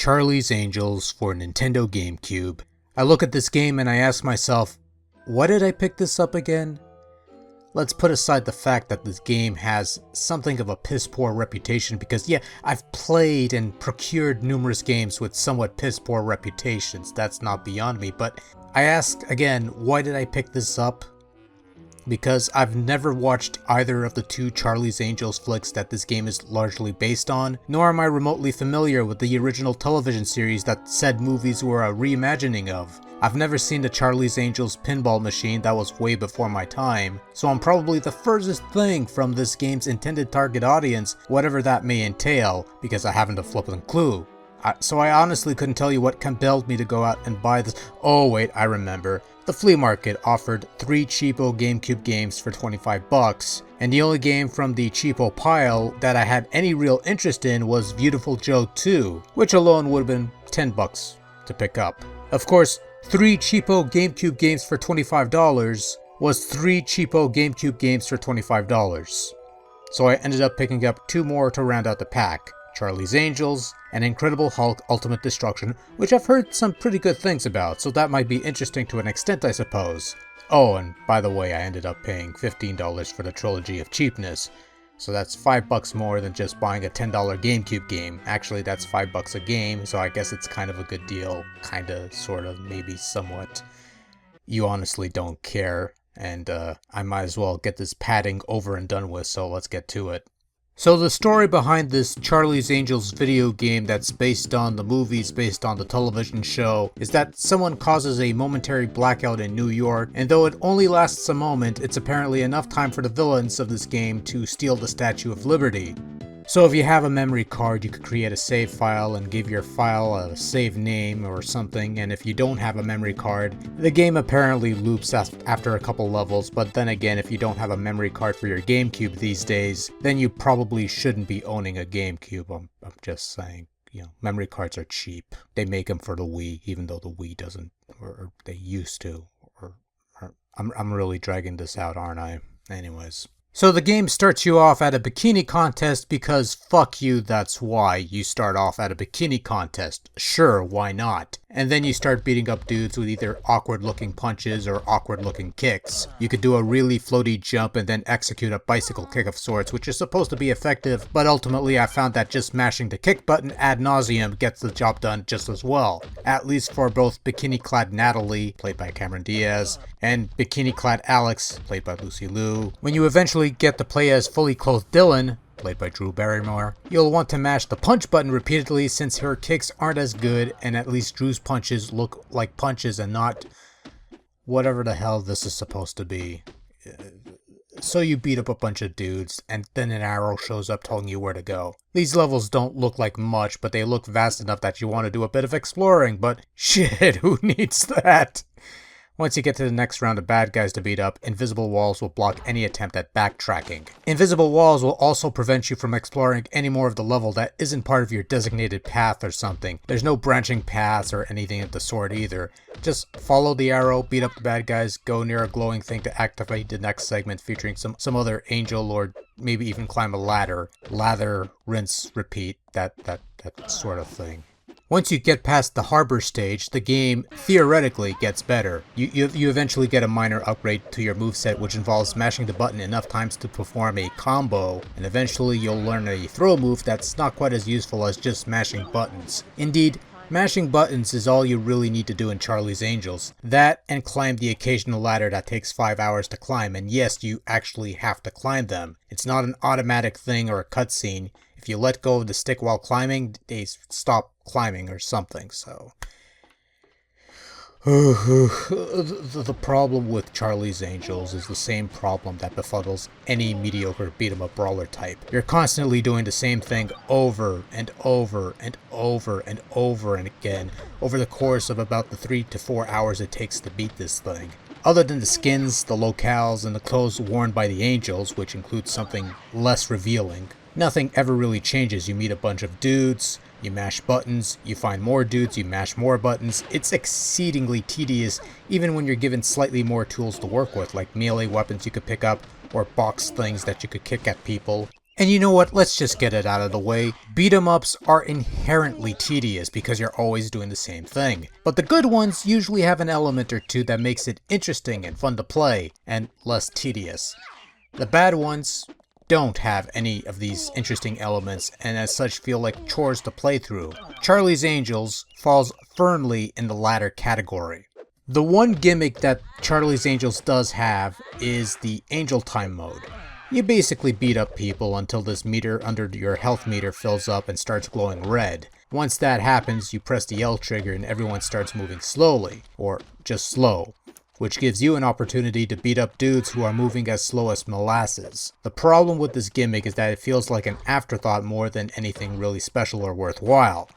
Charlie's Angels for Nintendo Gamecube. I look at this game and I ask myself, why did I pick this up again? Let's put aside the fact that this game has something of a piss-poor reputation because yeah, I've played and procured numerous games with somewhat piss-poor reputations, that's not beyond me, but I ask again, why did I pick this up? Because I've never watched either of the two Charlie's Angels flicks that this game is largely based on, nor am I remotely familiar with the original television series that said movies were a reimagining of. I've never seen the Charlie's Angels pinball machine, that was way before my time, so I'm probably the furthest thing from this game's intended target audience, whatever that may entail, because I haven't a flippin' clue. So I honestly couldn't tell you what compelled me to go out and buy this. Oh wait, I remember. The flea market offered 3 cheapo GameCube games for 25 bucks, and the only game from the cheapo pile that I had any real interest in was Beautiful Joe 2, which alone would have been 10 bucks to pick up. Of course, 3 cheapo GameCube games for $25 was 3 cheapo GameCube games for $25. So I ended up picking up 2 more to round out the pack. Charlie's Angels, and Incredible Hulk Ultimate Destruction, which I've heard some pretty good things about, so that might be interesting to an extent I suppose. Oh, and by the way, I ended up paying $15 for the Trilogy of Cheapness, so that's 5 bucks more than just buying a $10 GameCube game. Actually, that's 5 bucks a game, so I guess it's kind of a good deal, kinda, sorta, maybe somewhat. You honestly don't care, and I might as well get this padding over and done with, so let's get to it. So the story behind this Charlie's Angels video game that's based on the movies based on the television show is that someone causes a momentary blackout in New York, and though it only lasts a moment, it's apparently enough time for the villains of this game to steal the Statue of Liberty. So if you have a memory card, you could create a save file and give your file a save name or something, and if you don't have a memory card, the game apparently loops after a couple levels, but then again, if you don't have a memory card for your GameCube these days, then you probably shouldn't be owning a GameCube. I'm just saying, you know, memory cards are cheap. They make them for the Wii, even though the Wii doesn't, or they used to, or I'm really dragging this out, aren't I? Anyways. So the game starts you off at a bikini contest because fuck you, that's why you start off at a bikini contest. Sure, why not? And then you start beating up dudes with either awkward looking punches or awkward looking kicks. You could do a really floaty jump and then execute a bicycle kick of sorts, which is supposed to be effective, but ultimately I found that just mashing the kick button ad nauseum gets the job done just as well. At least for both bikini-clad Natalie, played by Cameron Diaz, and bikini-clad Alex, played by Lucy Liu. When you eventually get to play as fully clothed Dylan, played by Drew Barrymore, you'll want to mash the punch button repeatedly since her kicks aren't as good and at least Drew's punches look like punches and not whatever the hell this is supposed to be. So you beat up a bunch of dudes and then an arrow shows up telling you where to go. These levels don't look like much, but they look vast enough that you want to do a bit of exploring, but shit, who needs that? Once you get to the next round of bad guys to beat up, invisible walls will block any attempt at backtracking. Invisible walls will also prevent you from exploring any more of the level that isn't part of your designated path or something. There's no branching paths or anything of the sort either. Just follow the arrow, beat up the bad guys, go near a glowing thing to activate the next segment featuring some other angel, or maybe even climb a ladder. Lather, rinse, repeat, that sort of thing. Once you get past the harbor stage, the game theoretically gets better. You eventually get a minor upgrade to your moveset, which involves mashing the button enough times to perform a combo, and eventually you'll learn a throw move that's not quite as useful as just mashing buttons. Indeed, mashing buttons is all you really need to do in Charlie's Angels. That and climb the occasional ladder that takes 5 hours to climb, and yes, you actually have to climb them. It's not an automatic thing or a cutscene. If you let go of the stick while climbing, they stop climbing or something, so... The problem with Charlie's Angels is the same problem that befuddles any mediocre beat-em-up brawler type. You're constantly doing the same thing over and over and over and over and again over the course of about the 3 to 4 hours it takes to beat this thing. Other than the skins, the locales, and the clothes worn by the angels, which includes something less revealing, nothing ever really changes. You meet a bunch of dudes, you mash buttons, you find more dudes, you mash more buttons. It's exceedingly tedious, even when you're given slightly more tools to work with, like melee weapons you could pick up, or box things that you could kick at people, And you know what, let's just get it out of the way. Beat 'em ups are inherently tedious because you're always doing the same thing. But the good ones usually have an element or two that makes it interesting and fun to play, and less tedious. The bad ones don't have any of these interesting elements and as such feel like chores to play through. Charlie's Angels falls firmly in the latter category. The one gimmick that Charlie's Angels does have is the Angel Time mode. You basically beat up people until this meter under your health meter fills up and starts glowing red. Once that happens, you press the L trigger and everyone starts moving slowly, or just slow, which gives you an opportunity to beat up dudes who are moving as slow as molasses. The problem with this gimmick is that it feels like an afterthought more than anything really special or worthwhile.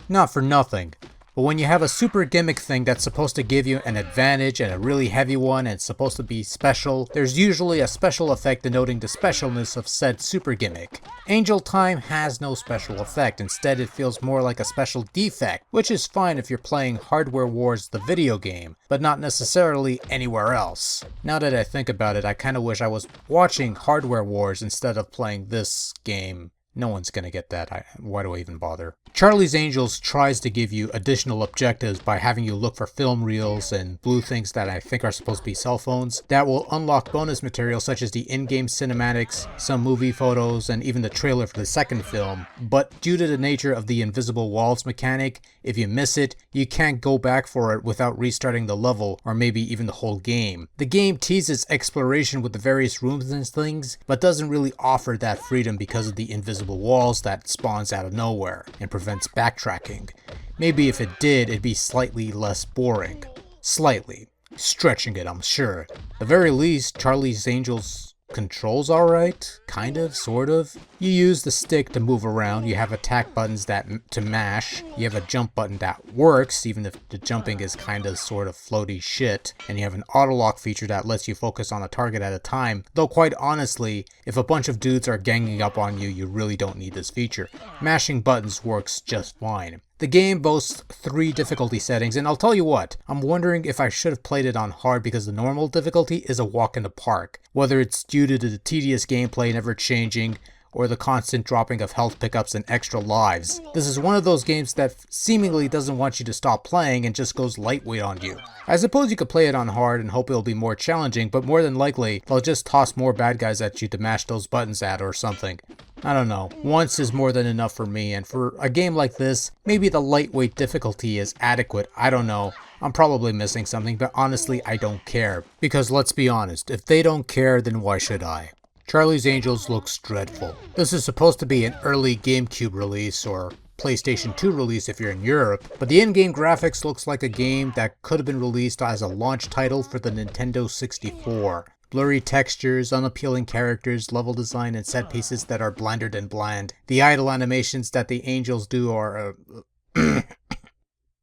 Not for nothing, but when you have a super gimmick thing that's supposed to give you an advantage and a really heavy one and it's supposed to be special, there's usually a special effect denoting the specialness of said super gimmick. Angel Time has no special effect, instead it feels more like a special defect, which is fine if you're playing Hardware Wars the video game, but not necessarily anywhere else. Now that I think about it, I kinda wish I was watching Hardware Wars instead of playing this game. No one's gonna get that, why do I even bother? Charlie's Angels tries to give you additional objectives by having you look for film reels and blue things that I think are supposed to be cell phones that will unlock bonus material such as the in-game cinematics, some movie photos, and even the trailer for the second film. But due to the nature of the invisible walls mechanic, if you miss it, you can't go back for it without restarting the level or maybe even the whole game. The game teases exploration with the various rooms and things, but doesn't really offer that freedom because of the invisible walls that spawns out of nowhere and prevents backtracking. Maybe if it did, it'd be slightly less boring. Slightly. Stretching it, I'm sure. At the very least, Charlie's Angels controls alright, kind of, sort of. You use the stick to move around, you have attack buttons to mash, you have a jump button that works, even if the jumping is kinda sort of floaty shit, and you have an auto-lock feature that lets you focus on a target at a time, though quite honestly, if a bunch of dudes are ganging up on you, you really don't need this feature. Mashing buttons works just fine. The game boasts 3 difficulty settings, and I'll tell you what, I'm wondering if I should have played it on hard because the normal difficulty is a walk in the park, whether it's due to the tedious gameplay never changing, or the constant dropping of health pickups and extra lives. This is one of those games that seemingly doesn't want you to stop playing and just goes lightweight on you. I suppose you could play it on hard and hope it'll be more challenging, but more than likely, they'll just toss more bad guys at you to mash those buttons at or something. I don't know. Once is more than enough for me, and for a game like this, maybe the lightweight difficulty is adequate, I don't know. I'm probably missing something, but honestly I don't care. Because let's be honest, if they don't care, then why should I? Charlie's Angels looks dreadful. This is supposed to be an early Gamecube release, or PlayStation 2 release if you're in Europe, but the in-game graphics looks like a game that could have been released as a launch title for the Nintendo 64. Blurry textures, unappealing characters, level design, and set pieces that are blander than bland. The idle animations that the Angels do are,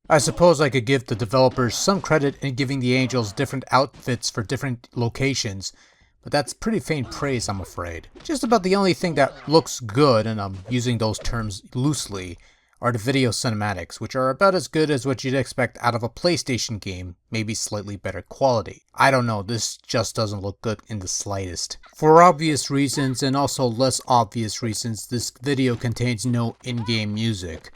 I suppose I could give the developers some credit in giving the Angels different outfits for different locations, but that's pretty faint praise, I'm afraid. Just about the only thing that looks good, and I'm using those terms loosely, are the video cinematics, which are about as good as what you'd expect out of a PlayStation game, maybe slightly better quality. I don't know, this just doesn't look good in the slightest. For obvious reasons, and also less obvious reasons, this video contains no in-game music.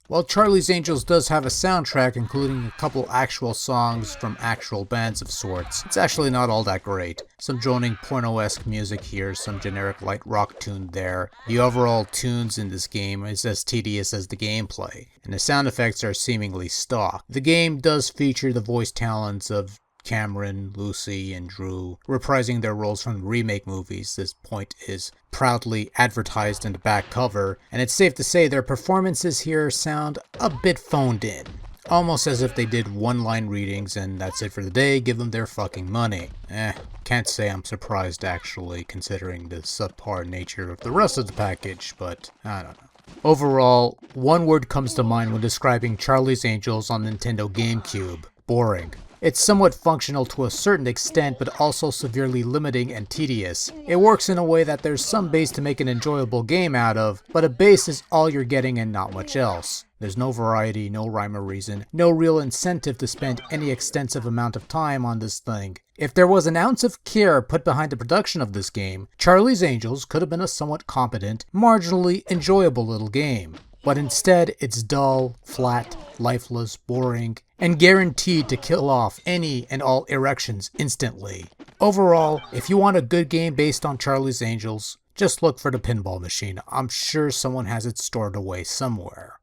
While Charlie's Angels does have a soundtrack including a couple actual songs from actual bands of sorts, it's actually not all that great. Some droning porno-esque music here, some generic light rock tune there. The overall tunes in this game is as tedious as the gameplay, and the sound effects are seemingly stock. The game does feature the voice talents of Cameron, Lucy, and Drew, reprising their roles from remake movies. This point is proudly advertised in the back cover, and it's safe to say their performances here sound a bit phoned in. Almost as if they did one-line readings and that's it for the day, give them their fucking money. Can't say I'm surprised actually, considering the subpar nature of the rest of the package, but I don't know. Overall, one word comes to mind when describing Charlie's Angels on Nintendo GameCube: boring. It's somewhat functional to a certain extent, but also severely limiting and tedious. It works in a way that there's some base to make an enjoyable game out of, but a base is all you're getting and not much else. There's no variety, no rhyme or reason, no real incentive to spend any extensive amount of time on this thing. If there was an ounce of care put behind the production of this game, Charlie's Angels could have been a somewhat competent, marginally enjoyable little game. But instead, it's dull, flat, lifeless, boring, and guaranteed to kill off any and all erections instantly. Overall, if you want a good game based on Charlie's Angels, just look for the pinball machine. I'm sure someone has it stored away somewhere.